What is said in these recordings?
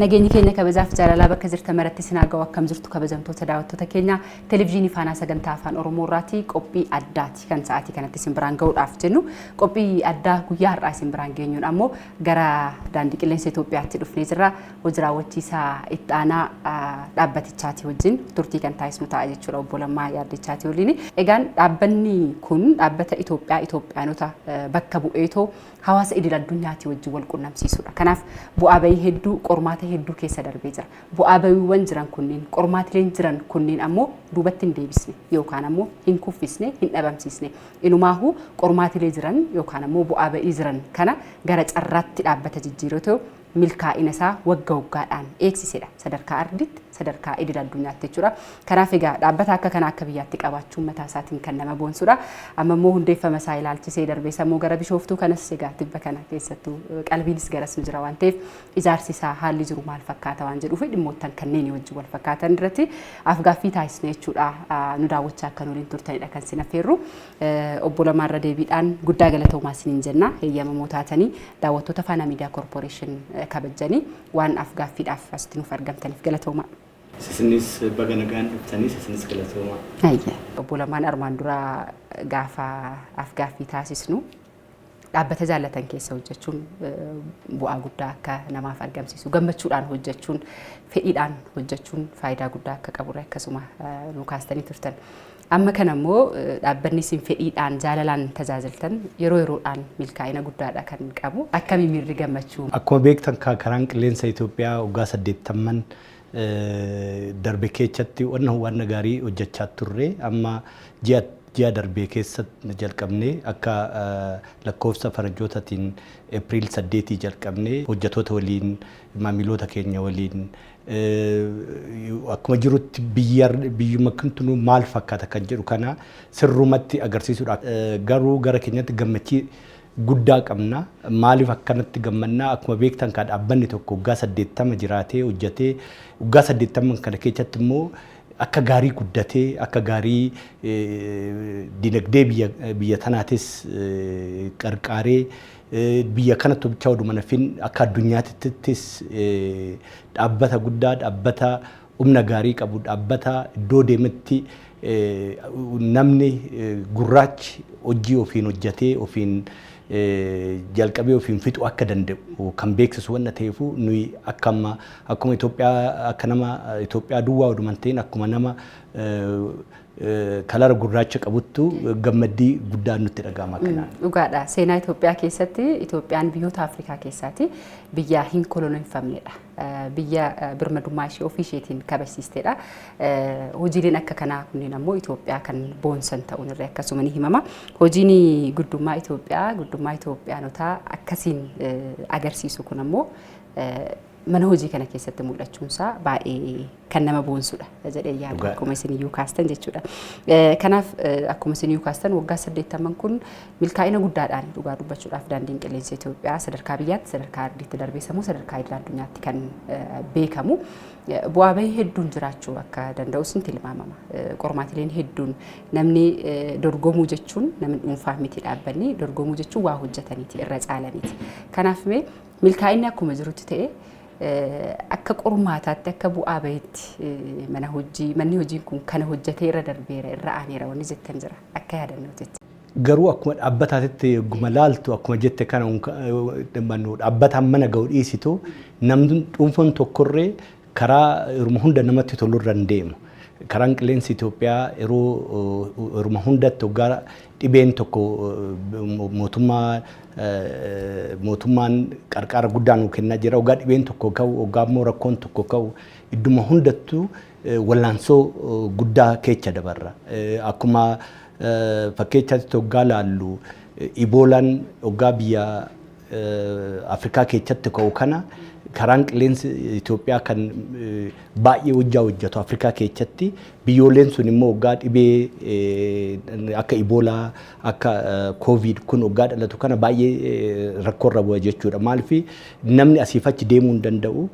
Nageenyi keenya kabajaaf jaalalaa bakka jirtan maratti sinaagaa akkam jirtu kabajamtoota daawwattoota keenya televiizyinii Faanaa sagantaa afaan Oromoo irratti qophii addaati kan sa'aatii kanatti isin biraan ga'uudhaaf jennu qophii addaa guyyaa har'aa isin biraan geenyuun ammoo gara daandii qilleensa Itoophiyaatti dhufnee jirra hojii raawwachiisaa itti aanaa dhaabbatichaati wajjin turtii kan taasisnu ta'a jechuudha obbo Lammaa Yaaddechaati waliin. Egaan dhaabbanni kun dhaabbata Itoophiyaanota bakka bu'eetoo hawaasa idil addunyaatti wajjin wal qunnamsiisudha. Kanaaf bu'aa bahii hedduu qormaata hedduu keessa darbee jira. Bu'aa bahiiwwan jiran kunniin qormaatileen jiran kunniin ammoo duubatti hin deebisne yookaan ammoo hin kuffisne hin dhabamsiisne. Inumaahuu qormaatilee jiran yookaan ammoo bu'aa bahii jiran kana gara carraatti dhaabbata jijjiirotoo milkaa'ina isaa wagga waggaadhaan eegsisedha. Sadarkaa ardiitti sadarkaa idil addunyaatti jechuudha. Kanaaf egaa dhaabbata akka kana akka biyyaatti qabaachuun mataa isaatiin kan nama boonsudha. Amma immoo hundeeffama isaa ilaalchisee darbee sammuu gara Bishooftuu kanas egaa tibba kana keessattuu qalbiinis garas nu jira waan ta'eef ijaarsi isaa haalli jiru maal fakkaata waan jedhuuf dhimmoottan kanneen wajjin wal fakkaatan irratti afgaaffii taasisne jechuudha. Nu daawwachaa akka waliin turtanidha kan sin affeerru. Obbo Lammaa irra deebiidhaan guddaa galatoomaa isiniin jenna. Heeyyamamoo taatanii daawwattoota Faanaa Miidiyaa Koorporeeshin kabajanii waan afgaaffiidhaaf asitti nuuf argamtaniif galatoomaa. Sisinis baganagaan ibsanis sisinis galatoomaa. Ayya. Obbo Lammaan armaan dura gaafa afgaaffii taasisnu dhaabbata jaallatan keessa hojjechuun bu'aa guddaa akka namaaf argamsiisu gammachuudhaan hojjechuun fedhiidhaan hojjechuun faayidaa guddaa akka qabu akkasuma nu kaastanii turtan. Amma kana immoo dhaabbanni isin fedhiidhaan jaalalaan tajaajiltan yeroo yeroodhaan milkaa'ina guddaadha kan qabu. Akkamiin miirri gammachuu? Akkuma beektan karaan qilleensa Itoophiyaa waggaa 80 darbe keessatti waan gaarii hojjechaa turre amma ji'a darbee keessatti jalqabnee akka lakkoofsa faranjootaatiin Eepiriil 8 jalqabnee hojjettoota waliin maamiloota keenya waliin akkuma jirutti biyyuma kantuu maal fakkaata kan jedhu kana sirrumatti agarsiisuudhaaf garuu gara keenyatti gammachii guddaa qabna. Maaliif akkanatti gammannaa akkuma beektan kan dhaabbanni tokko waggaa 80 jiraatee hojjetee waggaa 80 kana keessatti immoo akka gaarii guddatee akka gaarii dinagdee biyya tanaatis qarqaaree biyya kana tobcha oduma nafin akka addunyaattis dhaabbata guddaa dhaabbata humna gaarii qabu dhaabbata iddoo deemetti namni gurraachi hojii ofiin hojjetee ofiin jalqabee ofiin fixu akka danda'u kan beeksisu waan ta'eefu nuyi akkuma Itoophiyaa akka nama Itoophiyaa duwwaa oduman ta'in akkuma nama kalara gurraacha qabuttu gammaddii guddaa nutti dhaga'ama kanaan. Dhugaadha. Seenaa Itoophiyaa keessatti Itoophiyaan biyyoota Afrikaa keessatti biyya hin koloneeffamnedha. Biyya birmadummaa ishee ofii isheetiin kabachiistedha. Hojiileen akka kanaa kunniin ammoo Itoophiyaa kan boonsan ta'uun irraa akkasuma ni himama. Hojiin guddummaa Itoophiyaanotaa akkasiin agarsiisu kun ammoo mana hojii kana keessatti mul'achuunsaa baay'ee kan nama boonsudha jedhee yaadu akkuma isin iyyuu kaastan jechuudha. Kanaaf akkuma isin iyyuu kaastan waggaa 80 kun milkaa'ina guddaadhaan dhugaa dubbachuudhaaf daandiin qilleensa Itoophiyaa sadarkaa biyyaatti sadarkaa ardiitti darbee sammuu sadarkaa idil addunyaatti kan beekamu. Bu'aa bahii hedduun jiraachuu akka danda'us ni tilmaamama. Qormaatileen hedduun namni dorgomuu jechuun namni dhuunfaa miti dhaabbanni dorgomuu jechuun waa hojjetaniiti irra caalaniiti. Kanaaf milkaa'inni akkuma jirutti ta'e akka qormaataatti akka bu'aa bahiitti manni hojiin kun kana hojjetee irra darbeera irra aaneera wanni jettan jira akka yaadannootti. Garuu akkuma dhaabbataatti guma laaltu akkuma jette kana dhaabbataan mana ga'u dhiisitu namni dhuunfaan tokkorree karaa irma hunda namatti tolurra hin deemu. Karaan qilleensi Itoophiyaa yeroo irma hundatti waggaa dhibeen tokko mootummaan qarqara guddaa nu kennaa jira. Waggaa dhibeen tokko ka'u waggaa immoo rakkoon tokko ka'u idduma hundattuu wallaansoo guddaa keessa dabarra. Akkuma fakkeessaatti waggaa laallu Iboolaan waggaa biyya Afrikaa keessatti ka'u kana karaan qilleensa Itoophiyaa kan baay'ee hojjetu Afrikaa keessatti biyyooleen sun immoo waggaa dhibee akka Iboolaa akka Covid kun waggaa dhalatu kana baay'ee rakkoorra bu'a jechuudha. Maaliif namni asiif achi deemuu hin danda'u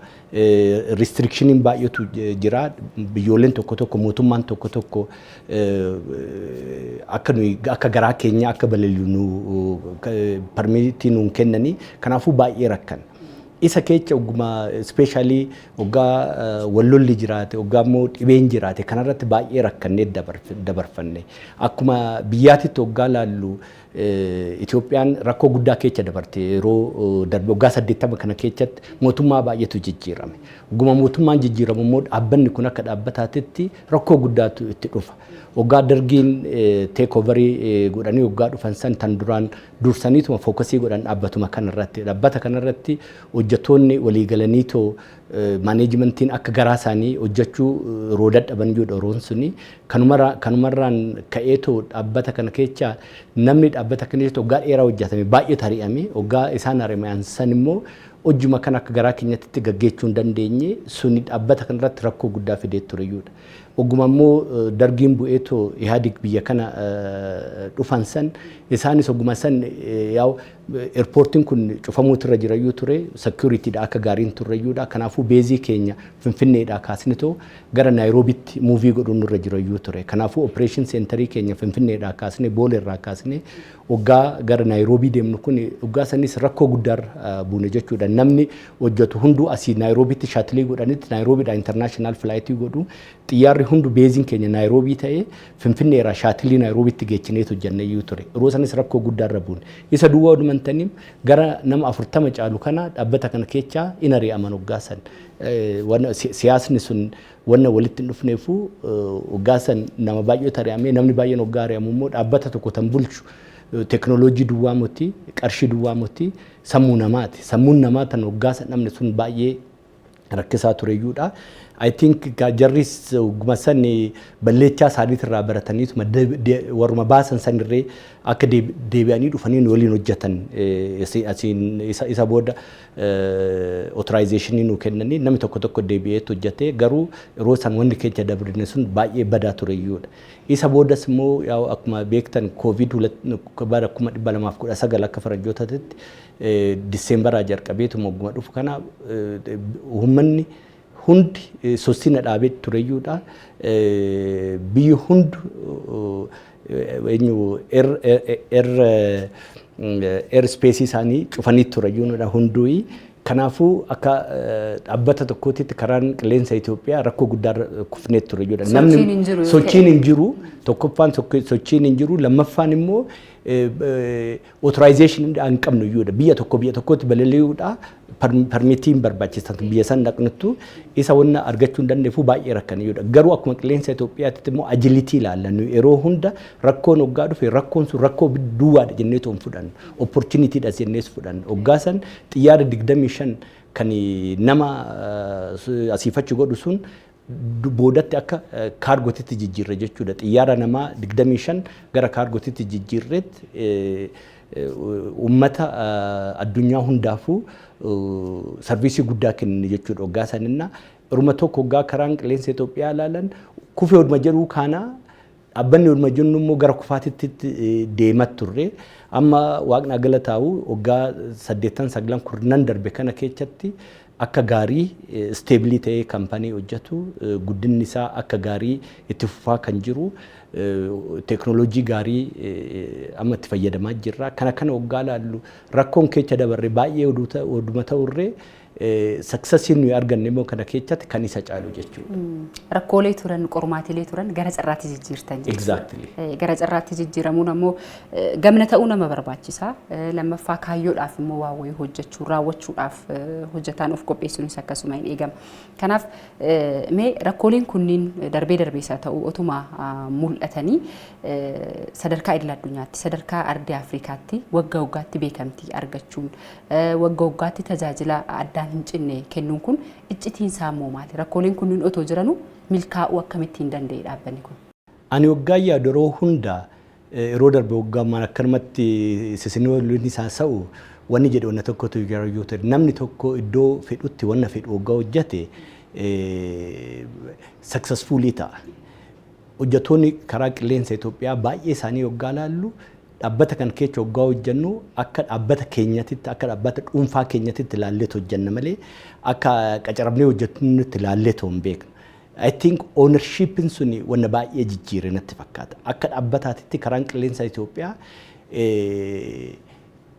restrictioniin baay'eetu jira. Biyyooleen tokko mootummaan tokko akka garaa keenya akka balaliinu permiitii nuun kennanii kanaafuu baay'ee rakkan. isa kecha oguma especially ogga wallolli jiraate ogga immoo dhibeen jiraate kanarratti baay'ee rakkannee dabarfanne akkuma biyyaatitti oggaa laallu Itoophiyaan rakkoo guddaa keessa dabarte yeroo darbe oggaa 80 kana keessatti mootummaa baay'eetu jijjiirame oguma mootummaan jijjiiramu immoo dhaabbanni kun akka dhaabbataatti rakkoo guddaatu itti dhufa oggaa dargiin take over godhanii oggaa dhufan san tan duraan dursaniituma fookasii godhan dhaabbatuma kanarratti dhaabbata kanarratti hojjettoonni walii galaniitoo maneejmentiin akka garaa isaanii hojjechuu yeroo dadhaban jedhu oroon suni kanumarraan ka'eetoo dhaabbata kana keessa namni dhaabbata kana keessa oggaa dheeraa hojjetame baay'ee tari'ame oggaa isaan ari'aman san immoo hojjuma kan akka garaa keenyatti gaggeessuu hin dandeenye suni dhaabbata kanarratti rakkoo guddaa fidee tureyyuudha. Oguma immoo dargiin bu'eetoo Ihaadig biyya kana dhufan san isaanis oguma san yaa'u airportiin kun cufamuutirra jirayyuu ture securityidha akka gaariin turreyyuudha kanaafuu beezii keenya Finfinneedhaa kaasnitoo gara Naayiroobitti muuvii godhuun nurra jirayyuu ture kanaafuu operation centerii keenya Finfinneedhaa kaasnee Booleerraa kaasnee oggaa gara Naayiroobii deemnu kun oggaa sanis rakkoo guddaa buune jechuudha namni hojjetu hunduu asii Naayiroobitti shaatilii godhanitti Naayiroobiidhaa international flight godhu xiyyaarri hundu beeziin keenya Naayiroobii ta'ee Finfinneerraa shaatilii Naayiroobitti geechineetu janneeyyuu ture yeroo sanis rakkoo guddaarra buune isa duwwaa dhumantaniim gara nama 40 caalu kana dhaabbata kana keessa inarii aman oggaasan siyaasni sun wanna walitti dhufneefu oggaasan nama baay'ee tari'amee namni baay'een oggaa ari'amu immoo dhaabbata tokko tan bulchu teknooloojii duwwaa moti qarshii duwwaa moti sammuu namaati sammuun namaa tan oggaasan namni sun baay'ee rakkisaa tureyyuudha. I think jarris oguma san balleechaa isaaniitirraa barataniituma warma baasan sanirree akka deebi'anii dhufanii waliin hojjetan isa booda authorization nu kennanii namni tokko tokko deebi'eetu hojjete garuu yeroo san wanni keessa dabrine sun baay'ee badaa tureyyuudha. Isa boodas immoo akkuma beektan covid bara 2019 akka faranjootaatti Diseembaraa jalqabeetuma oguma dhufu kana uummanni hundi sosina dhaabee tureyyuudha biyyi hundu air space isaanii cufanii tureyyuudha hunduu kanaafuu akka dhaabbata tokkootti karaan qilleensa Itoophiyaa rakkoo guddaa kufnee tureyyuudha namni sochiin hin jiru tokkoffaan sochiin hin jiru lammaffaan immoo authorization hin qabnu iyyuudha biyya tokkotti balali'uudha permitiin barbaachisan biyya san dhaqnuttu isa wanna argachuu hin dandeefu baay'ee rakkaniyyuudha garuu akkuma qilleensa Itoophiyaatti immoo agilitii ilaallannu yeroo hunda rakkoon oggaa dhufe rakkoon sun rakkoo duwwaadha jennee toon fudhannu opportunityidha jennees fudhannu oggaa san xiyyaara 25 kan nama asiifachi godhu sun boodatti akka kaargotitti jijjiirre jechuudha xiyyaara namaa 25 gara kaargotitti jijjiirreet ummata addunyaa hundaafuu sarviisii guddaa kenni jechuudha oggaa saninna iruma tokko oggaa karaan qilleensa Itoophiyaa ilaalan kufee oduma jedhuu kana dhaabbanni oduma jennu immoo gara kufaatitti deemat turre amma waaqni galataa'u oggaa 8-9 kurnan darbe kana keessatti akka gaarii stability ta'ee kaampaanii hojjetu guddinni isaa akka gaarii itti fufaa kan jiru teknooloojii gaarii amma itti fayyadamaa jirra kana oggaa laallu rakkoon keessa dabarre baay'ee oduma ta'urree successiin nuyi arganne immoo kana keessatti kan isa caalu jechuudha. Rakkoolee turan qormaatilee turan gara carraatti jijjiirtan jechuudha. Exactly. Gara carraatti jijjiiramuun ammoo gamna ta'uu nama barbaachisa. Lammaffaa kaayyoodhaaf immoo waa wayii hojjechuu raawwachuudhaaf hojjetaan of qopheessuunis akkasuma hin eegama. Kanaaf mee rakkooleen kunniin darbee isaa ta'uu otuma mul'atanii sadarkaa idil addunyaatti sadarkaa ardii Afrikaatti waggaa waggaatti beekamtii argachuun waggaa waggaatti tajaajila addaa hin cinne kennuun kun iccitiin saammoo maali rakkooleen kunniin otoo jiranuu milkaa'uu akkamittiin danda'e dhaabbanni kun ani waggaa yeroo hunda yeroo darbe waggaa maan akkanumatti sisinii waliin isaa sa'u wanni jedhe wanna tokkotu yoo ta'e namni tokko iddoo fedhutti wanna fedhu waggaa hojjate successfully ta'a hojjetoonni karaa qilleensa Itoophiyaa baay'ee isaanii waggaa laallu dhaabbata kan keessa waggaa hojjennu akka dhaabbata keenyatitti akka dhaabbata dhuunfaa keenyatitti ilaallee hojjenna malee akka qacarabnee hojjetutti ilaallee hin beeknu. I think ownership suni wanna baay'ee jijjiire natti fakkaata. Akka dhaabbataatti karaan qilleensa Itoophiyaa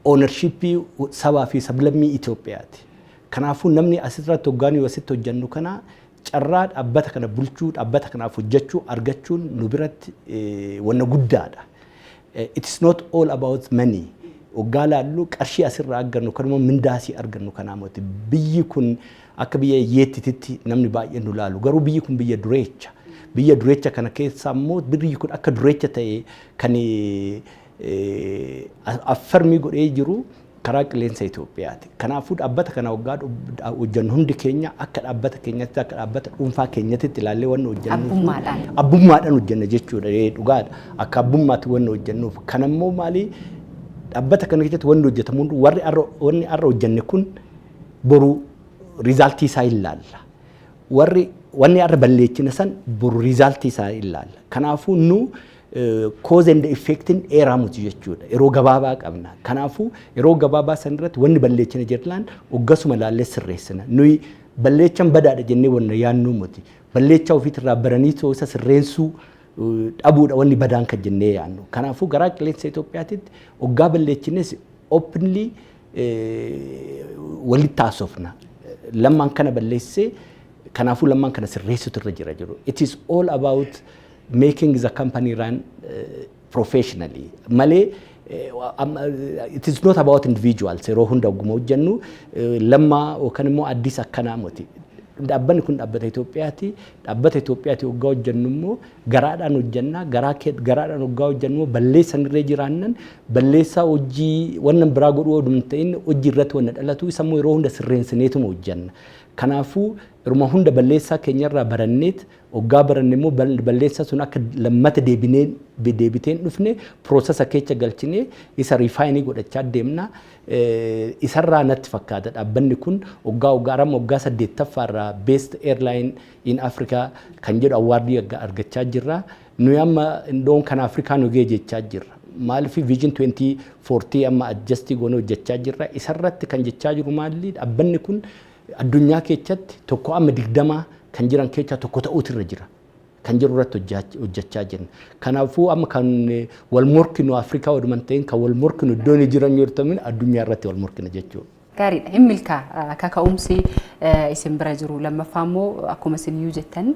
ownership sabaa fi sablammii Itoophiyaati. Kanaafuu namni asirratti hoggaanii wasitti hojjennu kana carraa dhaabbata kana bulchuu dhaabbata kanaaf hojjechuu argachuun nu biratti wanna guddaadha. It is not all about money. Hoggaa laallu qarshii asirraa argannu kanuma mindaasii argannu kanaa moti biyyi kun akka biyya yeettititti namni baay'een nu laalu garuu biyyi kun biyya dureecha. Biyya dureecha kana keessa immoo biyyi kun akka dureecha ta'e kan affarmii godhee jiru karaa qilleensa Itoophiyaati. Kanaafuu dhaabbata kana hoggaa hojjennu hundi keenya akka dhaabbata keenyatti akka dhaabbata dhuunfaa keenyatti ilaallee waan hojjennuuf abbummaadhaan hojjenna jechuudha dhugaadha. Akka abbummaatti waan hojjennuuf kanammoo maali dhaabbata kana keessatti waan hojjetamu warri arra hojjenne kun boru rizaaltii isaa ilaalla. Warri wanni arra balleechina san boru rizaaltii isaa ilaalla. Kanaafuu nu cause and effect in eramuti jechuudha. Yeroo gabaabaa qabna. Kanaafuu yeroo gabaabaa san irratti wanni balleechina jedhaan hoggasuma laallee sirreessina. Nuyi balleechan badaadha jennee wanna yaannuu muti. Balleechaa ofiitirraa baranii ta'uu isa sirreessuu dhabuudha wanni badaan kan jennee yaannu. Kanaafuu garaa qilleensa Itoophiyaatitti hoggaa balleechines openly walitti haasofna. Lammaan kana balleessee kanaafuu lammaan kana sirreessutu irra jira jiru. It is all about making the company run professionally. Malee it is not about individuals. Yeroo hunda ogguma hojjennu lammaa yookaan immoo addis akkanaa moti. Dhaabbanni kun dhaabbata Itoophiyaati. Dhaabbata Itoophiyaati hoggaa hojjennu immoo garaadhaan hojjennaa. Garaadhaan hoggaa hojjennu immoo balleessan irra jiraannan balleessaa hojii wannan biraa godhuu oduu ta'in hojii irratti wanna dhalatu isa immoo yeroo hunda sirreessineetuma hojjenna. Kanaafuu yeruma hunda balleessaa keenyarraa baranneet hoggaa baranne immoo balleessaa sun akka lammata deebiteen dhufne piroosesa keessa galchine isa rifaayinii godhachaa deemna. Isarraa natti fakkaata dhaabbanni kun hoggaa 8ffaarraa best airline in Africa kan jedhu awwaardii argachaa jirra. Nuyi amma indoon kan Afrikaa nu ga'e jechaa jirra. Maaliif vision 2040 amma adjustii goone hojjechaa jirra. Isarratti kan jechaa jiru maali dhaabbanni kun addunyaa keessatti tokko amma 20 kan jiran keessaa tokko ta'uutu irra jira. Kan jiru irratti hojjechaa jirna. Kanaafuu amma kan wal morkinu Afrikaa walumaan ta'in kan wal morkinu iddoon jiran yoo ta'u addunyaa irratti wal morkina jechuudha. Gaariidha. Hin milkaa kaka'umsi isin bira jiru lammaffaa immoo akkuma isin iyyuu jettan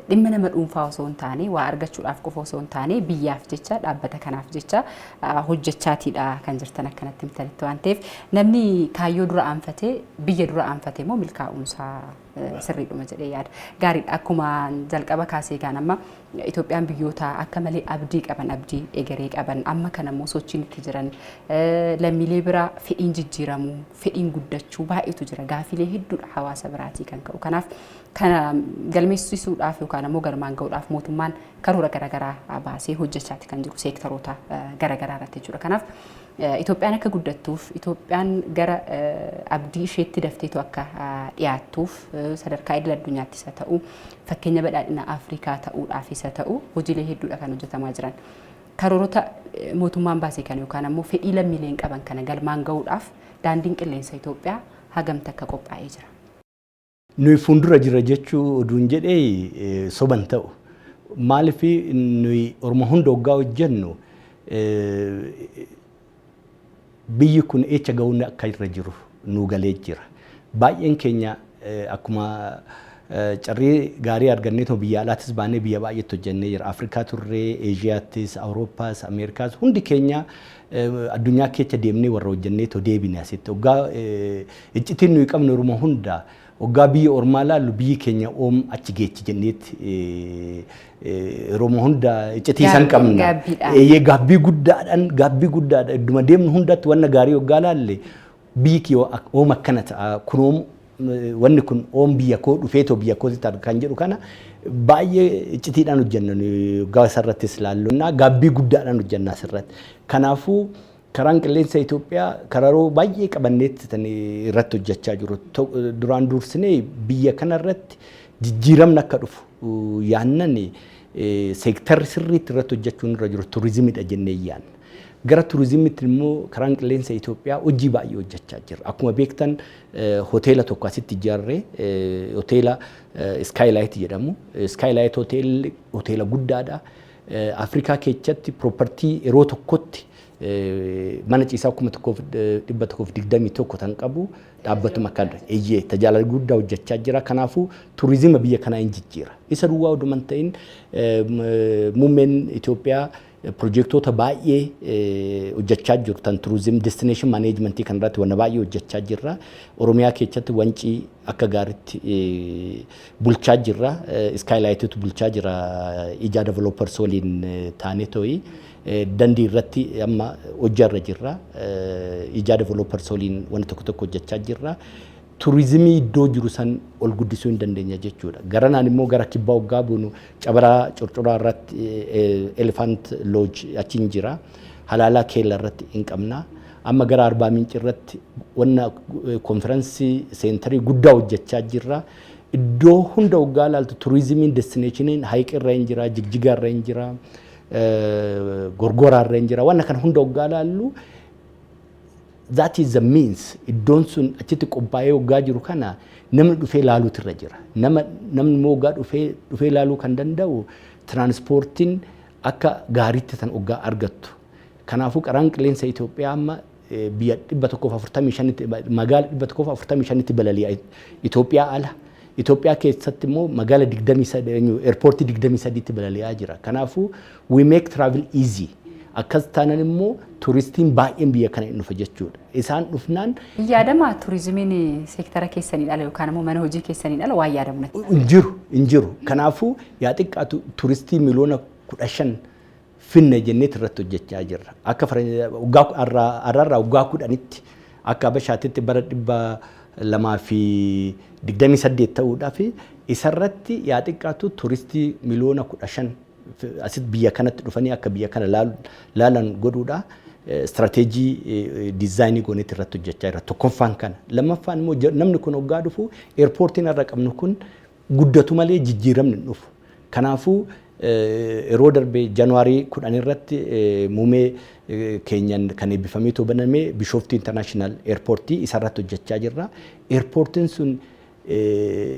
dhimma nama dhuunfaa osoo hin taane waa argachuudhaaf qofa osoo hin taane biyyaaf jecha dhaabbata kanaaf jecha hojjechaatiidha kan jirtan akkanatti himtanitti waan ta'eef namni kaayyoo dura aanfatee biyya dura aanfatee immoo milkaa'umsaa sirriidhuma jedhee yaada. Gaariidha. Akkuma jalqaba kaasee gaan amma Itoophiyaan biyyoota akka malee abdii qaban abdii egeree qaban amma kana immoo sochiin itti jiran lammiilee bira fedhiin jijjiiramu fedhiin guddachuu baay'eetu jira. Gaafilee hedduudha hawaasa biraatii kan ka'u. Kanaaf kana galmeessisuudhaaf yookaan immoo galmaan ga'uudhaaf mootummaan karoora garaagaraa baasee hojjechaati kan jiru seektaroota garaagaraa irratti jechuudha. Kanaaf Itoophiyaan akka guddattuuf Itoophiyaan gara abdii isheetti dafteetu akka dhiyaattuuf sadarkaa idil addunyaatti isa ta'u fakkeenya badhaadhina Afrikaa ta'uudhaaf isa ta'u hojiilee hedduudha kan hojjetamaa jiran. Karoorota mootummaan baasee kan yookaan immoo fedhii lammiileen qaban kana galmaan ga'uudhaaf daandiin qilleensa Itoophiyaa hagamta akka qophaa'ee jira. Nuyi fuuldura jira jechuu oduun jedhee soban ta'u. Maaliif nuyi orma hunda hoggaa hojjennu biyyi kun echa ga'uun akka irra jiru nu galee jira. Baay'een keenya akkuma carrii gaarii arganneetoo biyya alaatis baanee biyya baay'eetti hojjennee jira. Afrikaa turree, Eeshiyaattis, Awurooppaas, Ameerikaas hundi keenya addunyaa keessa deemnee warra hojjenneetoo deebine asitti. Hoggaa iccitiin nuyi qabnu orma hundaa hoggaa biyya ormaa laallu biyyi keenya oom achi geechi jenneetti Oromoo hunda icciitiisan qabna. Gaabbii guddaadhaan idduma deemnu hundatti wanna gaarii hoggaa laalle biyyi kiyoo oom akkana ta'a kun wanni kun oom biyya koo dhufeetoo biyya kootti kan jedhu kana baay'ee iccitiidhaan hojjenna hoggaa isarrattis laallu. Gaabbii guddaadhaan hojjenna asirratti. Kanaafuu karaan qilleensa Itoophiyaa kararoo baay'ee qabanneetti irratti hojjechaa jiru. Duraan dursinee biyya kanarratti jijjiiramni akka dhufu yaannan seektarri sirriitti irratti hojjechuun irra jiru turizimiidha jennee yaanna. Gara turizimiitti immoo karaan qilleensa Itoophiyaa hojii baay'ee hojjechaa jira. Akkuma beektan hoteela tokko asitti ijaarree hoteela Skylight jedhamu. Skylight hoteela guddaadha. Afrikaa keessatti propertii yeroo tokkotti mana ciisaa 1,121 tan qabu dhaabbatuma kan eeyyee tajaajila guddaa hojjechaa jira. Kanaafuu turizimii biyya kanaa hin jijjiira. Isa duwwaa oduman ta'in muummeen Itoophiyaa projektoota baay'ee hojjechaa jiru tan turizim destination management kan irratti wanna baay'ee hojjechaa jirra. Oromiyaa keessatti wancii akka gaariitti bulchaa jirra. Skylight'tu bulchaa jira ija developers waliin taanee to'i. Dandii irratti amma hojjarra jirra. Ija developers waliin wanna tokko hojjechaa jirra. Turizimii iddoo jiru san ol guddisuu hin dandeenya jechuudha. Garanaan immoo gara kibbaa hoggaa buunu cabaraa curcuraa irratti Elephant Lodge achiin jira. Halaalaa keella irratti hin qabna. Amma gara Arbaa Minci irratti wanna konferensii seenterii guddaa hojjechaa jirra. Iddoo hunda hoggaa ilaaltu turizimiin destinationiin Hayiqi irra hin jira, Jigjigaa irra hin jira, Gorgoraa irra hin jira. Wanna kana hunda hoggaa ilaallu that is the means iddoon sun achitti qophaa'ee hoggaa jiru kana namni dhufee ilaaluutu irra jira. Namni immoo hoggaa dhufee ilaaluu kan danda'u tiraanspoortiin akka gaariitti tan hoggaa argattu. Kanaafuu qaraan qilleensa Itoophiyaa amma biyya 145 magaala 145tti balali'a Itoophiyaa ala. Itoophiyaa keessatti immoo magaala 23 airportii 23tti balali'aa jira. Kanaafuu we make travel easy. Akkas taanaan immoo turistiin baay'een biyya kana hin dhufa jechuudha. Isaan dhufnaan yaadama turizimiin seektara keessanii dhala yookaan immoo mana hojii keessanii dhala waa yaadamu natti. Hin jiru. Kanaafuu yaa xiqqaatu turistii miliyoona 15 finne jenneet irratti hojjechaa jirra. Akka arraarraa waggaa 10tti akka Habashaatitti bara 228 ta'uudhaaf isarratti yaa xiqqaatu turistii miliyoona 15 asit biyya kanatti dhufanii akka biyya kana laalan godhuudha. Strateejii diizaayinii gooneet irratti hojjechaa jira. Tokkoffaan kana. Lammaffaan immoo namni kun hoggaa dhufu eerpoortiin irra qabnu kun guddatu malee jijjiiramni hin dhufu. Kanaafuu yeroo darbee Januwaarii 10 irratti muumee keenyan kan eebbifamee banamee Bishooftuu International Airportii isarratti hojjechaa jirra. Airportiin sun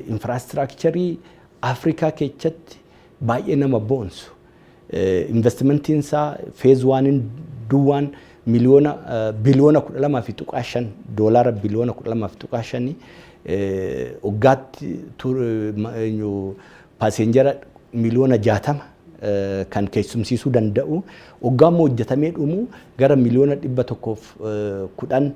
infraastiraakcharii Afrikaa keessatti baay'ee nama boonsu. Investimentiin isaa phase 1 duwwaan miliyoona biliyoona 12.5 doolaara biliyoona 12.5 waggaatti paasenjera miliyoona 60 kan keessumsiisuu danda'u. Waggaa immoo hojjetamee dhumu gara miliyoona 110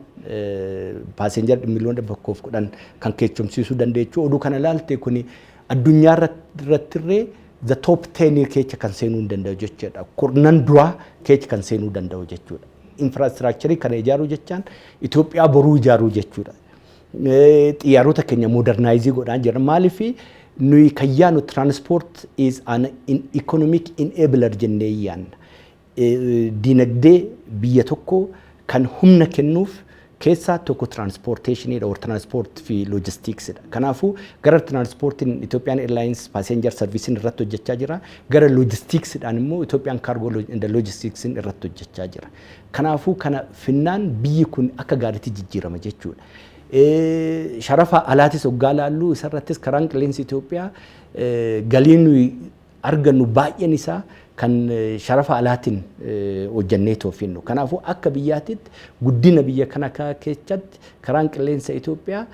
paasenjera miliyoona 110 kan keessumsiisuu danda'u. Oduu kana ilaalte kuni addunyaa irrattirree the top 10 keessa kan seenuu danda'u jechuudha. Kurnan duraa keessa kan seenuu danda'u jechuudha. Infraastiraakcharii kana ijaaruu jechaan Itoophiyaa boruu ijaaruu jechuudha. Xiyyaarota keenya modernaayizii godhaa jira. Maaliif nuyi kayyaanu transport is an economic enabler jennee yaanna. Dinagdee biyya tokko kan humna kennuuf keessaa tokko transportation or transport fi logistics dha. Kanaafuu gara transportiin Ethiopian Airlines passenger service irratti hojjechaa jira. Gara logistics dhaan immoo Ethiopian Cargo and Logistics irratti hojjechaa jira. Kanaafuu kana finnaan biyyi kun akka gaariitti jijjiirama jechuudha. Sharafa alaatis hoggaa laallu isarrattis karaan qilleensa Itoophiyaa galiin argannu baay'een isaa kan sharafa alaatiin hojjannee toofinnu. Kanaafuu akka biyyaatitti guddina biyya kana keessatti karaan qilleensa Itoophiyaa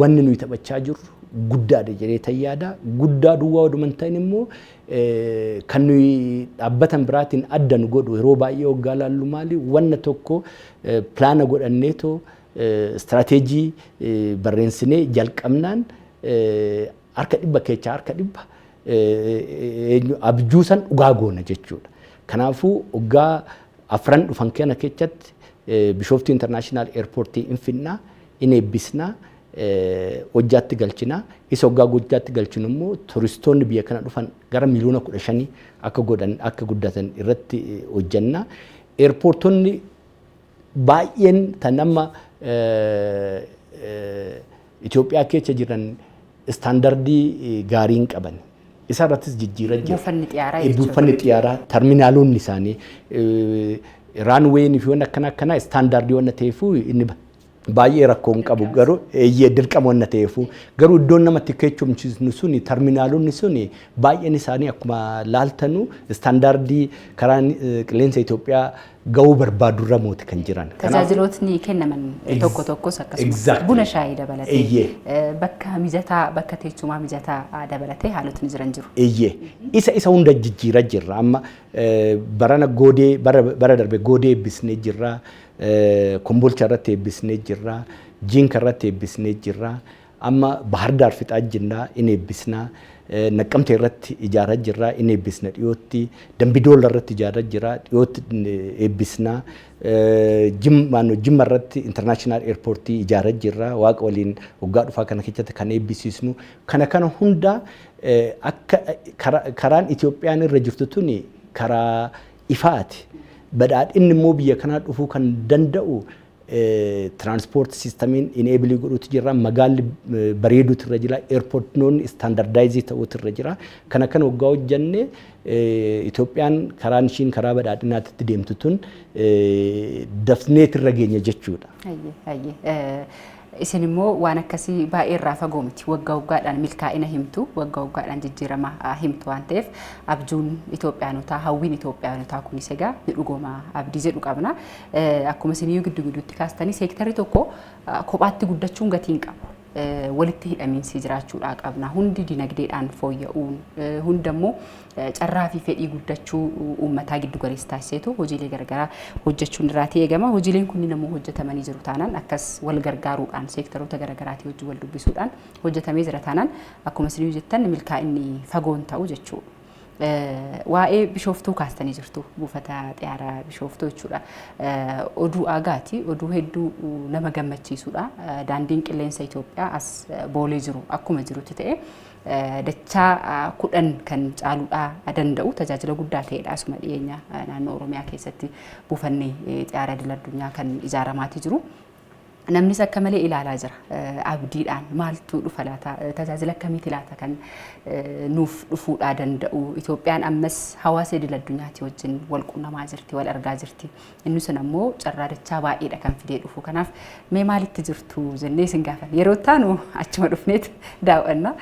wanni nuyi taphachaa jirru guddaadha jedhee tayyaada. Guddaa duwwaa oduman ta'in immoo kan nuyi dhaabbatan biraatiin adda nu godhu yeroo baay'ee hoggaa laallu maali wanna tokko pilaana godhanneetoo strateejii barreessinee jalqabnaan harka dhibba keessaa harka dhibba abjuusan dhugaa goona jechuudha. Kanaafuu hoggaa afran dhufan kana keessatti Bishooftuu International Airportii infinnaa in eebbisnaa hojjaatti galchinaa. Isa hoggaa hojjaatti galchinu immoo turistoonni biyya kana dhufan gara miliyoona 15 akka guddatan irratti hojjannaa. Airportonni baay'een tan amma Itoophiyaa keessa jiran istaandardii gaariin qaban. Isarrattis jijjiirraa jira. Buufanni xiyyaaraa terminaalonni isaanii raanweeyin fi wanna akkana istaandardii wanna ta'eefu inni baay'ee rakkoo hin qabu garuu dirqama wanna ta'eefu garuu iddoon namatti keessumsiisnu suni terminaalonni suni baay'een isaanii akkuma laaltanu istaandardii karaan qilleensa Itoophiyaa ga'uu barbaadurra mooti kan jiran. Tajaajilootni kennaman tokko tokkos akkasumas buna shaayii dabalatee bakka mijataa bakka teessumaa mijataa dabalatee haalotni jiran jiru. Isa hunda jijjiiraa jirra amma barana goodee bara darbe goodee eebbisnee jirra kombolcha irratti eebbisnee jirra jiinka irratti eebbisnee jirra amma bahar daar fixaa jirra in eebbisnaa. Naqqamtee irratti ijaaraa jirra in eebbisna dhiyootti Dambidoolaa irratti ijaaraa jirra dhiyootti eebbisna Jimma irratti international airport ijaaraa jirra waaqa waliin waggaa dhufaa kana keessatti kan eebbisiisnu kana hunda akka karaan Itoophiyaan irra jirtu tuni karaa ifaati badhaadhinni immoo biyya kanaa dhufuu kan danda'u transport systemiin enable godhuutu jira magaalli bareeduutu irra jira airport noon standardized ta'uutu irra jira kana waggaa hojjannee Itoophiyaan karaan ishiin karaa badhaadhinaatti deemtu tun dafneet irra geenya jechuudha. Isin immoo waan akkasii baay'ee irraa fagoo miti waggaa waggaadhaan milkaa'ina himtu waggaa waggaadhaan jijjiirama himtu waan ta'eef abjuun Itoophiyaanotaa hawwiin Itoophiyaanotaa kunis egaa ni dhugooma abdii jedhu qabna akkuma isin giddu gidduutti kaastanii seektarri tokko kophaatti guddachuun gatiin qabu walitti hidhamiinsi jiraachuudhaa qabna hundi dinagdeedhaan fooyya'uun hundammoo carraa fi fedhii guddachuu uummataa giddu galeessa taasiseetu hojiilee garagaraa hojjechuun irraatii eegama hojiileen kunniin ammoo hojjetamanii jiru taanaan akkas wal gargaaruudhaan seektaroota garagaraatii wajjin wal dubbisuudhaan hojjetamee jira taanaan akkuma isin jettan milkaa'inni fagoon ta'u jechuudha. Waa'ee Bishooftuu kaastanii jirtu buufata xiyyaaraa Bishooftuu jechuudha. Oduu agaati oduu hedduu nama gammachiisudha. Daandiin qilleensa Itoophiyaa as boolee jiru akkuma jirutti ta'e dachaa 10 kan caaluudhaa danda'u tajaajila guddaa ta'edha asuma dhiyeenya naannoo Oromiyaa keessatti buufanni xiyyaaraa idil addunyaa kan ijaaramaati jiru. Namnis akka malee ilaalaa jira abdiidhaan maaltu dhufa laata tajaajila akkamiiti laata kan nuuf dhufuudhaa danda'u Itoophiyaan ammas hawaasa idil addunyaatti wajjin wal qunnamaa jirti wal argaa jirti inni sun ammoo carraa dachaa baay'eedha kan fidee dhufu kanaaf mee maalitti jirtu jennee isin gaafan yeroo taanu achuma dhufneet daawwanna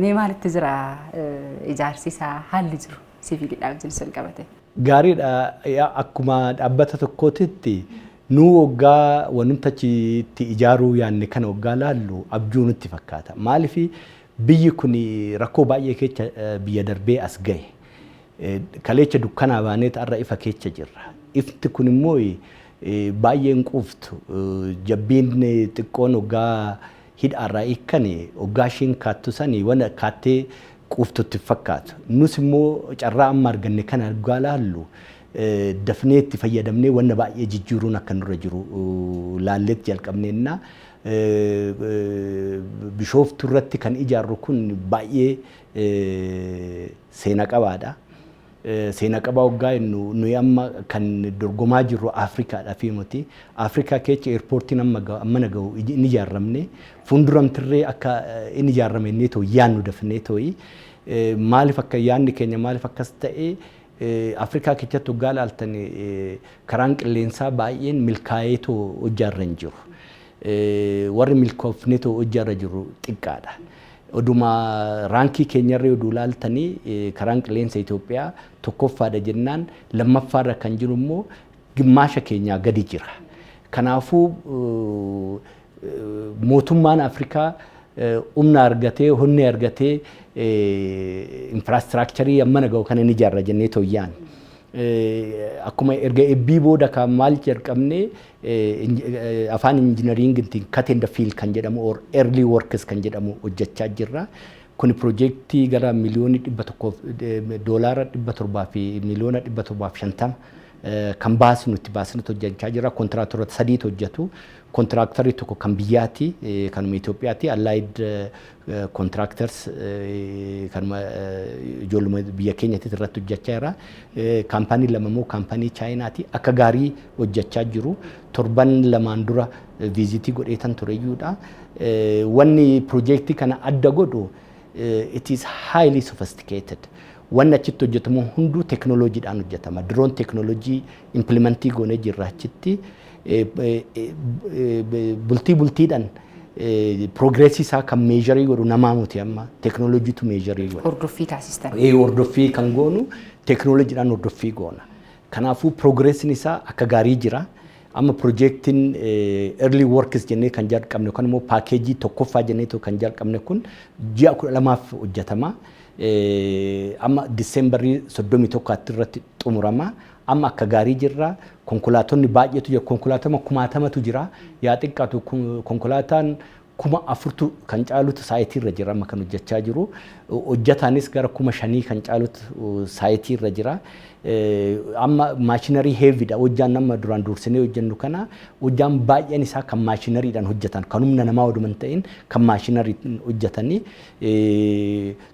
mee maalitti jira ijaarsi isaa haalli jiru siviilidhaa wajjin wal qabate. Gaariidha akkuma dhaabbata tokkootitti nu waggaa wanumtachitti ijaaruu yaanne kana waggaa laallu abjuu nutti fakkaata. Maaliif biyyi kun rakkoo baay'ee keessa biyya darbee as gahe. Kaleecha dukkanaa baanee har'a ifa keessa jirra. Ifti kun immoo baay'een quuftu jabbiin xiqqoon waggaa hidhaarraa hiikkane waggaa ishiin kaattu sanii waan kaattee quuftutti fakkaatu. Nus immoo carraa amma arganne kana waggaa laallu dafnee itti fayyadamnee waan baay'ee jijjiiruun akka nurra jiru laalleetti jalqabneenna Bishooftuu irratti kan ijaarru kun baay'ee seena qabaadha. Seena qabaa waggaa nuyi amma kan dorgomaa jirru Afrikaadhaa fi miti Afrikaa keessa eerpoortiin amma naga'u inni ijaaramne fuulduramtirree akka inni ijaarame inni ta'u yaannu dafnee ta'u maaliif akka yaanni keenya maaliif akkas ta'e Afrikaa keessatti waggaa laaltan karaan qilleensaa baay'een milkaa'eetoo hojjaarra hin jiru. Warri milkoofneetoo hojjaarra jiru xiqqaadha. Oduma raankii keenyarra oduu laaltanii karaan qilleensa Itoophiyaa tokkoffaadha jennaan lammaffaarra kan jiru immoo gimmaasha keenyaa gadi jira. Kanaafuu mootummaan Afrikaa humna argatee honne argatee infraastiraakcharii amma naga'u kana ni ijaarra jennee tooyyaan. Akkuma erga eebbii booda kan maal jalqabne afaan injinariingiitiin cut and fill kan jedhamu or early works kan jedhamu hojjechaa jirra. Kun piroojeektii gara miliyoonii doolaara 700 fi miliyoona 750 kan baasnutti hojjechaa jirra. Kontiraaktaroota 3 hojjetu. Kontiraaktarii tokko kan biyyaati kanuma Itoophiyaati allied contractors kanuma ijoolluma biyya keenyatti irratti hojjechaa jira. Kaampaanii lama immoo kaampaanii Chaayinaati akka gaarii hojjechaa jiru. Torban lamaan dura viizitii godheetan tureyyuudha. Wanni piroojeektii kana adda godhu it is highly sophisticated. Wanni achitti hojjetamu hunduu teknooloojiidhaan hojjetama. Drone teknooloojii implementii goonee jirra achitti. Bultiidhaan progresii isaa kan meesharii godhu namaa muti amma teknooloojiitu meesharii godha. Hordoffii taasistan. Hordoffii kan goonu teknooloojiidhaan hordoffii goona. Kanaafuu progressin isaa akka gaarii jira. Amma projektiin early works jennee kan jalqabne kan immoo paakeejii tokkoffaa jennee kan jalqabne kun ji'a 12 hojjetama. Amma Diseembarii 31 irratti xumurama. Amma akka gaarii jirra. Konkolaatonni baay'eetu jira. Konkolaatama 60,000tu jira. Yaa xiqqaatu konkolaataan 4,000 kan caalutu saayitii irra jira amma kan hojjechaa jiru. Hojjetaanis gara 5,000 kan caalutu saayitii irra jira. Amma maashinarii heeviidha. Hojjaan nama duraan dursinee hojjennu kana hojjaan baay'een isaa kan maashinariidhaan hojjetan kan humna namaa oduman ta'in kan maashinariitiin hojjetanii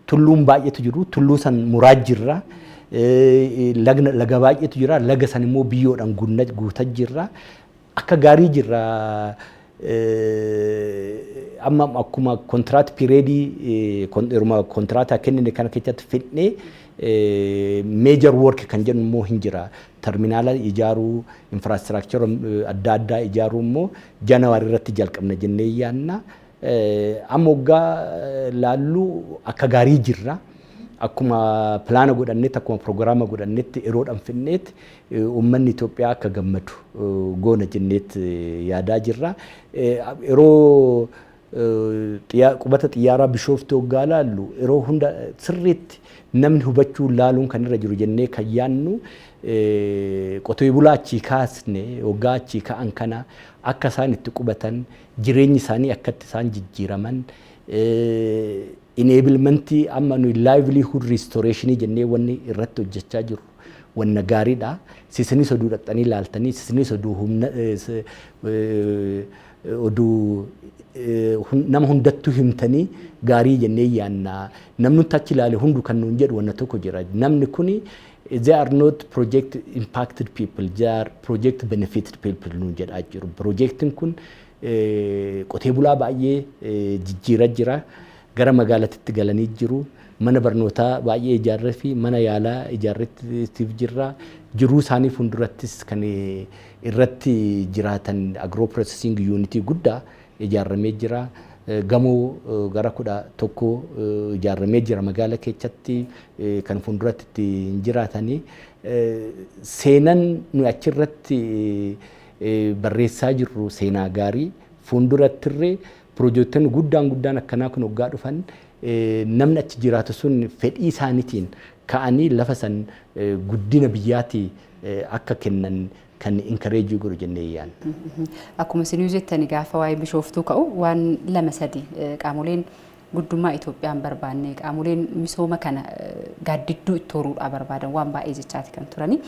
tulluun baay'eetu jiru. Tulluu san muraa jirra. Laga baay'eetu jira. Laga san immoo biyyoodhaan guutaa jirra. Akka gaarii jirra. Amma akkuma kontiraat pireedii kontiraataa kennine kana keessatti fidnee major work kan jennu immoo hin jira. Terminaala ijaaruu, infraastiraakchara adda addaa ijaaruu immoo Januwaarii irratti jalqabna jennee yaadna. Amma waggaa laalluu akka gaarii jirra. Akkuma pilaana godhannetti akkuma piroogiraama godhannetti yeroodhaan fidneetti uummanni Itoophiyaa akka gammadu goona jenneetti yaadaa jirra. Yeroo qubata xiyyaaraa Bishooftuu waggaa laallu yeroo hunda sirriitti namni hubachuu laaluun kan irra jiru jennee kan yaadnu qotee bulaa achii kaasne waggaa achii ka'an kana akka isaan itti qubatan jireenyi isaanii akkatti isaan jijjiiraman enablementii amma nuyi livelihood restoration jennee wanni irratti hojjechaa jiru wanna gaariidha. Sisini soduu dhaqxanii ilaaltanii sisini soduu humna oduu nama hundattuu himtanii gaarii jennee yaanna. Namni tachi ilaale hundu kan nuun jedhu wanna tokko jira. Namni kuni they are not project impacted people, they are project benefited people nuun jedhaa jiru. Projektiin kun qotee bulaa baay'ee jijjiiraa jira. Gara magaalatitti galanii jiru. Mana barnootaa baay'ee ijaarree fi mana yaalaa ijaarreetiif jirra. Jiruu isaanii fuuldurattis kan irratti jiraatan agro processing unit guddaa ijaarramee jira. Gamoo gara 11 ijaarramee jira magaalaa keessatti kan fuulduratti itti jiraatanii. Seenaan nuyi achirratti barreessaa jirru seenaa gaarii fuuldurattirree Projektiin guddaan akkanaa kun waggaa dhufan namni achi jiraatu sun fedhii isaaniitiin ka'anii lafa san guddina biyyaatti akka kennan kan encourage godhu jennee yaadna. Akkuma isin jettanii gaafa waa'ee Bishooftuu ka'u waan 2-3 qaamoleen guddummaa Itoophiyaan barbaanne qaamoleen misooma kana gaaddidduu itti horuudhaa barbaadan waan baay'ee jechaati kan turani.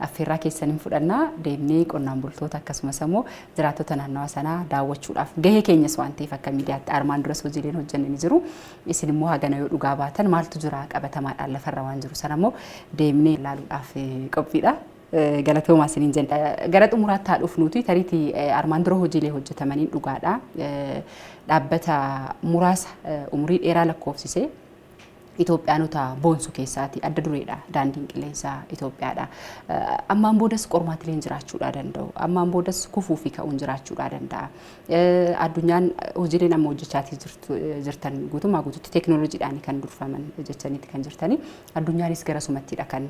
Affeerraa keessaniin fudhannaa deemnee qonnaan bultoota akkasumas immoo jiraattota naannawaa sanaa daawwachuudhaaf gahee keenyas waan ta'eef akka miidiyaatti armaan duras hojiileen hojjenne ni jiru. Isin immoo hagana yoo dhugaa baatan maaltu jira qabatamaadhaan lafarra waan jiru sana immoo deemnee ilaaluudhaaf qophiidha. Galatoomaa isiniin jenna. Gara xumuraatti haa dhufnuuti tariitii armaan dura hojiilee hojjetamaniin dhugaadha. Dhaabbata muraasa umurii dheeraa lakkoofsisee Itoophiyaanota boonsu keessaati adda dureedha daandiin qilleensaa Itoophiyaadha. Ammaan boodas qormaatileen jiraachuudhaa danda'u. Ammaan boodas kufuu fi ka'uun jiraachuudhaa danda'a. Addunyaan hojiileen amma hojjechaatii jirtan guutummaa guutuutti teekinooloojiidhaan kan durfaman jechaniiti kan jirtani. Addunyaanis gara sumattiidha kan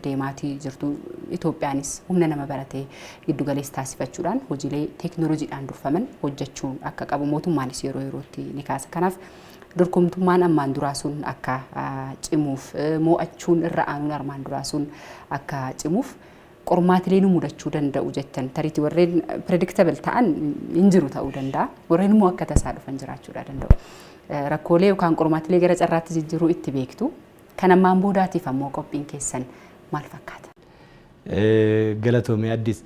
deemaatii jirtu. Itoophiyaanis humna nama baratee giddu galeessa taasifachuudhaan hojiilee teekinooloojiidhaan durfaman hojjechuun akka qabu mootummaanis yeroo yerootti ni kaasa. Kanaaf dorgomtummaan ammaan duraa sun akka cimuuf mo'achuun irra aanuun armaan duraa sun akka cimuuf qormaatilee nu mudachuu danda'u jettan tariitii warreen predictable ta'an hin jiru ta'uu danda'a. Warreen immoo akka tasaa dhufan jiraachuudha danda'u. Rakkoolee yookaan qormaatilee gara carraatti jijjiiruu itti beektu. Kan ammaan boodaatiif ammoo qophiin keessan maal fakkaata? Galatoomee addis.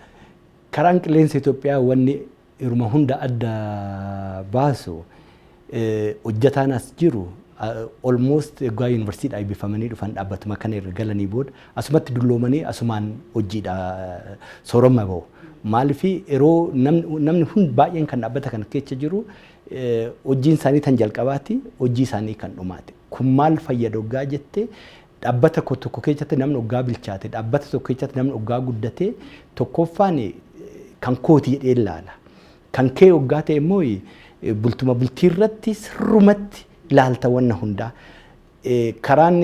Karaan qilleensa Itoophiyaa wanni irma hunda adda baasu hojjetaan as jiru almost egaa yuunivarsiitiidhaa eebbifamanii dhufan dhaabbatuma kana irra galanii booda asumatti dulloomanii asumaan hojiidha sooroma bahu. Maaliif yeroo namni hundi baay'een kan dhaabbata kana keessa jiru hojiin isaanii tan jalqabaati hojii isaanii kan dhumaati. Kun maal fayyada hoggaa jettee dhaabbata tokko keessatti namni hoggaa bilchaate dhaabbata tokko keessatti namni hoggaa guddate tokkoffaan kan kooti jedhee ilaala. Kan kee hoggaa ta'e immoo bultuma bultii irratti sirrumatti ilaalta wanna hundaa. Karaan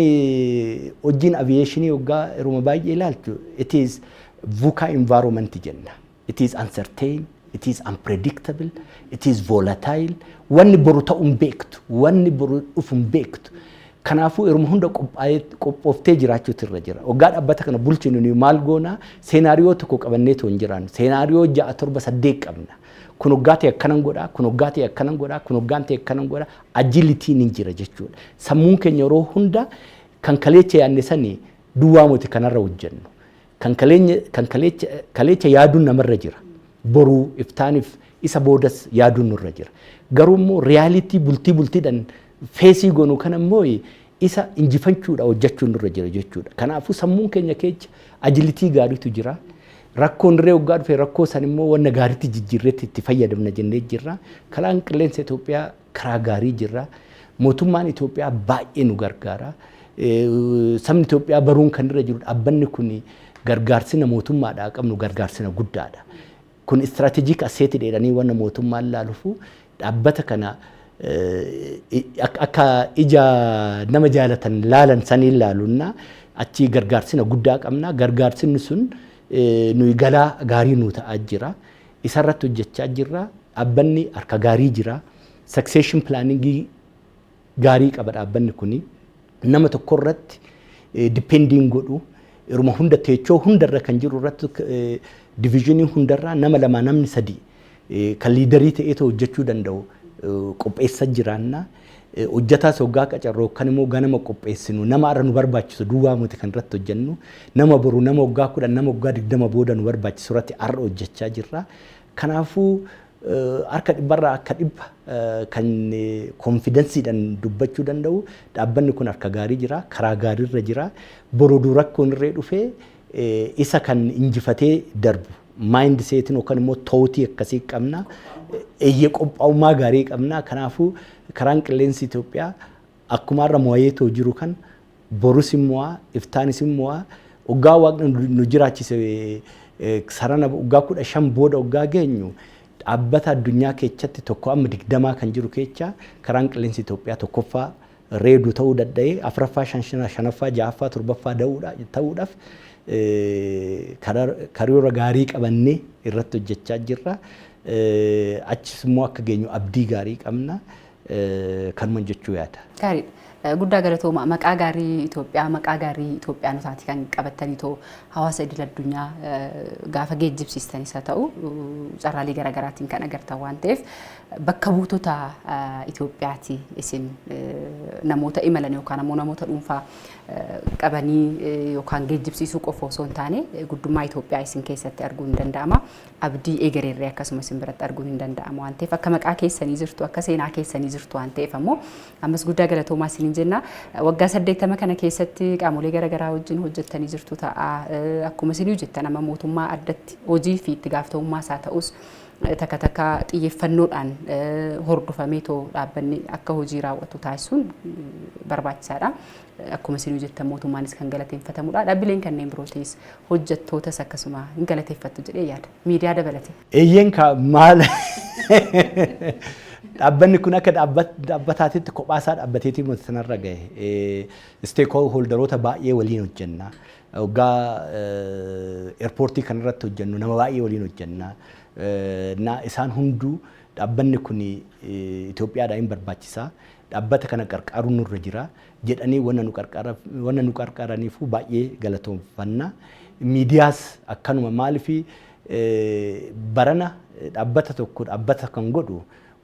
hojiin aviyeeshinii hoggaa yeroo baay'ee ilaaltu it is VUCA environment jenna. It is uncertain, it is unpredictable, it is volatile. Wanni boru ta'uun beektu, wanni boru dhufuun beektu. Kanaafuu yeroo hunda qophooftee jiraachuutu irra jira. Waggaa dhaabbata kana bulchinu ni maal goona seenaariyoo tokko qabannee toon jiraan. Seenaariyoo 6 7 8 qabna. Kun waggaatee akkanan godha, kun waggaatee akkanan godha, kun waggaatee akkanan godha. Agilitiin hin jira jechuudha. Sammuun keenya yeroo hunda kan kaleecha yaadne sanii duwwaa moti kanarra hojjennu. Kan kaleecha yaaduun namarra jira. Boruu iftaaniif isa boodas yaaduun nurra jira. Garuu immoo riyaalitii bultiidhaan feesii goonuu kana immoo isa injifachuudha hojjechuun nurra jira jechuudha. Kanaafuu sammuun keenya keessa agilitii gaariitu jira. Rakkoon irree waggaa dhufee rakkoo san immoo wanna gaariitti jijjiirreetti itti fayyadamna jennee jirra. Karaan qilleensa Itoophiyaa karaa gaarii jirra. Mootummaan Itoophiyaa baay'ee nu gargaara. Sabni Itoophiyaa baruun kan irra jiru dhaabbanni kun gargaarsina mootummaadhaa qabnu gargaarsina guddaadha. Kun istiraatijiik asseetii dheedhanii wanna mootummaan laalufu dhaabbata kana akka ija nama jaalatan laalan saniin laaluunna achi gargaarsina guddaa qabna. Gargaarsinni sun nuyi galaa gaarii nu ta'aa jira. Isarratti hojjechaa jirra. Dhaabbanni harka gaarii jira. Succession planning gaarii qaba dhaabbanni kuni. Nama tokko irratti depending godhu yeruma hunda teechoo hundarra kan jiru irratti divisionii hundarra nama 2 namni 3 kan liidarii ta'ee hojjechuu danda'u qopheessa jiraanna. Hojjetaas waggaa qacarroo kan immoo ganama qopheessinu nama arra nu barbaachisu duwwaa miti kan irratti hojjennu nama boru nama waggaa 10 nama waggaa 20 booda nu barbaachisu irratti arra hojjechaa jirra. Kanaafuu harka dhibbarraa akka dhibba kan konfidensiidhaan dubbachuu danda'u dhaabbanni kun harka gaarii jira, karaa gaariirra jira. Boroduu rakkoon irree dhufee isa kan injifatee darbu maayindi seetiin yookaan immoo tootii akkasii qabna. Eeyyee qophaa'ummaa gaarii qabna. Kanaafuu karaan qilleensi Itoophiyaa akkuma irra mo'ayeetoo jiru kan borus immoo iftaanis immoo waggaa waaqni nu jiraachise sarana waggaa 15 booda waggaa geenyu dhaabbata addunyaa keessatti tokko amma 20 kan jiru keessa karaan qilleensi Itoophiyaa tokkoffaa reedu ta'uu danda'e afuraffaa shanaffaa ja'affaa torbaffaa ta'uudhaaf karoora gaarii qabannee irratti hojjechaa jirra. Achis immoo akka geenyu abdii gaarii qabna. Kanuma jechuu yaada. Gaariidha. Guddaa galatooma maqaa gaarii Itoophiyaa maqaa gaarii Itoophiyaanotaati kan qabatanii too hawaasa idil addunyaa gaafa geejjibsiistanis haa ta'u carraalee garaagaraatiin kan agartan waan ta'eef bakka buutota Itoophiyaati isin namoota imalan yookaan ammoo namoota dhuunfaa qabanii yookaan geejjibsiisuu qofa osoo hin taane guddummaa Itoophiyaa isin keessatti arguun ni danda'ama. Abdii eegareerree akkasumas isin biratti arguun ni danda'ama waan ta'eef akka maqaa keessanii jirtu akka seenaa keessanii jirtu waan ta'eef ammoo ammas guddaa galatoomaa isin jenna. Waggaa 80 kana keessatti qaamolee garaagaraa wajjin hojjettanii jirtu ta'a. Akkuma isin hojjettan amma mootummaa addatti hojii fi itti gaafatamummaa isaa ta'us takka takka xiyyeeffannoodhaan hordofamee too dhaabbanni akka hojii raawwatu taasisuun barbaachisaadha. Akkuma isin hojjettan mootummaanis kan galateeffatamudha. Dhaabbileen kanneen birootis hojjettootas akkasuma hin galateeffattu jedhee yaada. Miidiyaa dabalate. Eeyyeen ka maal dhaabbanni kun akka dhaabbataatitti kophaasaa dhaabbateetii mata sanarra gahe stakeholderoota baay'ee waliin hojjenna. Waggaa eerpoortii kanarratti hojjennu nama baay'ee waliin hojjenna. Isaan hunduu dhaabbanni kun Itoophiyaadhaan hin barbaachisaa. Dhaabbata kana qarqaaruun nurra jira jedhanii wanna nu qarqaaraniifuu baay'ee galatoomfanna. Miidiyaas akkanuma maaliif barana dhaabbata tokko dhaabbata kan godhu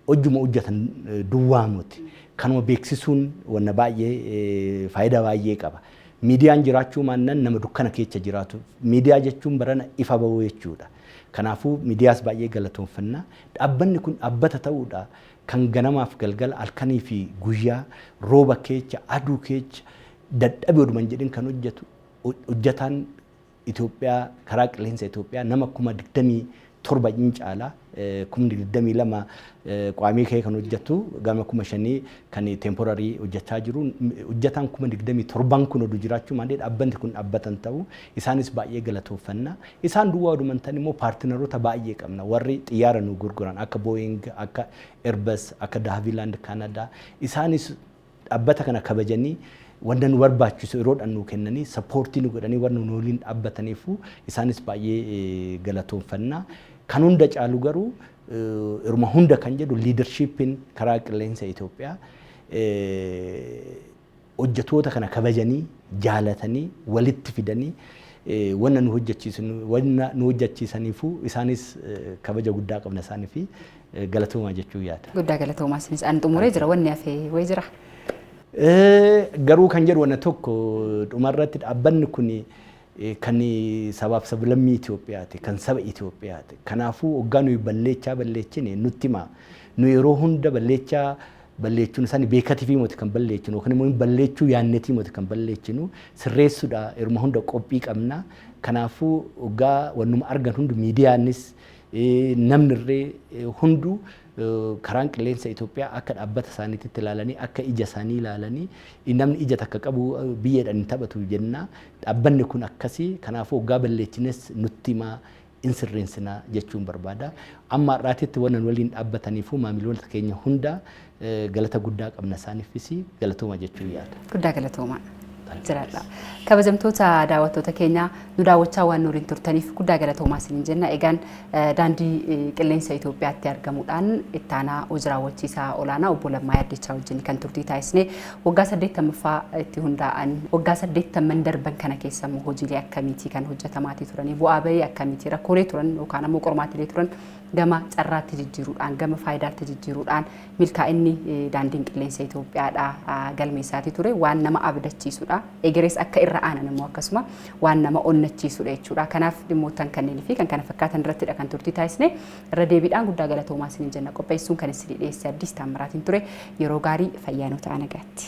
hojjuma hojjetan duwwaa miti. Kanuma beeksisuun wanna baay'ee faayidaa baay'ee qaba. Miidiyaan jiraachuu maannan nama dukkana keessa jiraatu. Miidiyaa jechuun barana ifa bahuu jechuudha. Kanaafuu miidiyaas baay'ee galatoomfanna. Dhaabbanni kun dhaabbata ta'uudha kan ganamaaf galgala halkanii fi guyyaa rooba keessa aduu keessa dadhabee oduman jedhin kan hojjetaan Itoophiyaa karaa qilleensa Itoophiyaa nama 27 in caala 22 qaamii kee kan hojjetu gama 5,000 kan temporary hojjechaa jiru hojjetaan 27 kun odu jiraachuu malee dhaabbanni kun dhaabbatan ta'u isaanis baay'ee galatooffanna. Isaan duwwaa odumantan immoo paartinaroota baay'ee qabna warri xiyyaara nu gurguran akka Boeing akka Airbus akka Havilland Canada isaanis dhaabbata kana kabajanii wanta nu barbaachisu yeroodhaan nu kennanii sappoortii nu godhanii waan nu waliin dhaabbataniifu isaanis baay'ee galatoomfanna. Kan hunda caalu garuu irma hunda kan jedhu liidarshiippiin karaa qilleensa Itoophiyaa hojjetoota kana kabajanii jaalatanii walitti fidanii wanna nu hojjechiisaniifu isaanis kabaja guddaa qabna isaanii fi galatoomaa jechuu yaada. Guddaa galatoomaa isinis an xumuree jira wanni hafee wayi jira. Garuu kan jedhu wanna tokko dhumarratti dhaabbanni kun kan sabaaf sablammii Itoophiyaati kan saba Itoophiyaati. Kanaafuu hoggaa nuyi balleechine nutti hima. Nu yeroo hunda balleechuun isaanii beekatii fi moti kan balleechinu yookaan immoo balleechuu yaannetii moti kan balleechinu sirreessuudha yeruma hunda qophii qabna. Kanaafuu hoggaa wannuma argan hundu miidiyaanis namni irree hundu karaan qilleensa Itoophiyaa akka dhaabbata isaaniitti ilaalanii akka ija isaanii ilaalanii namni ija takka qabu biyyeedhaan taphatu jenna. Dhaabbanni kun akkasii kanaafuu hoggaa balleechines nutti hima. Insirreensina jechuun barbaada. Amma har'aatitti waan waliin dhaabbataniifu maamiloota keenya hunda galata guddaa qabna isaaniifis galatooma jechuu yaada. Guddaa galatooma. Jiraadha. Kabajamtoota daawwattoota keenya nu daawwachaa waan nuuriin turtaniif guddaa galatoomaa isiniin jenna. Egaan daandii qilleensa Itoophiyaatti argamuudhaan ittaanaa hojii raawwachiisaa olaanaa obbo Lammaa Yaaddechaa wajjin kan turtii taasisnee waggaa 80ffaa itti hundaa'an waggaa 80 darban kana keessa immoo hojiilee akkamiitii kan hojjetamaatii turanii bu'aa bahii akkamiitii rakkoolee turan yookaan immoo qormaatilee turan gama carraatti jijjiiruudhaan gama faayidaatti jijjiiruudhaan milkaa'inni daandiin qilleensa Itoophiyaadhaa galmeessaatii ture waan nama abdachiisudha. Egerees akka irra aanan immoo akkasuma waan nama onnachiisudha jechuudha. Kanaaf dhimmoottan kanneenii fi kan kana fakkaatan irrattidha kan turtii taasisne irra deebiidhaan guddaa galatoomaa isiniin jenna. Qopheessuun kan isin dhiyeesse Addis Taamiraatiin ture. Yeroo gaarii fayyaa nu ta'aa nagaatti.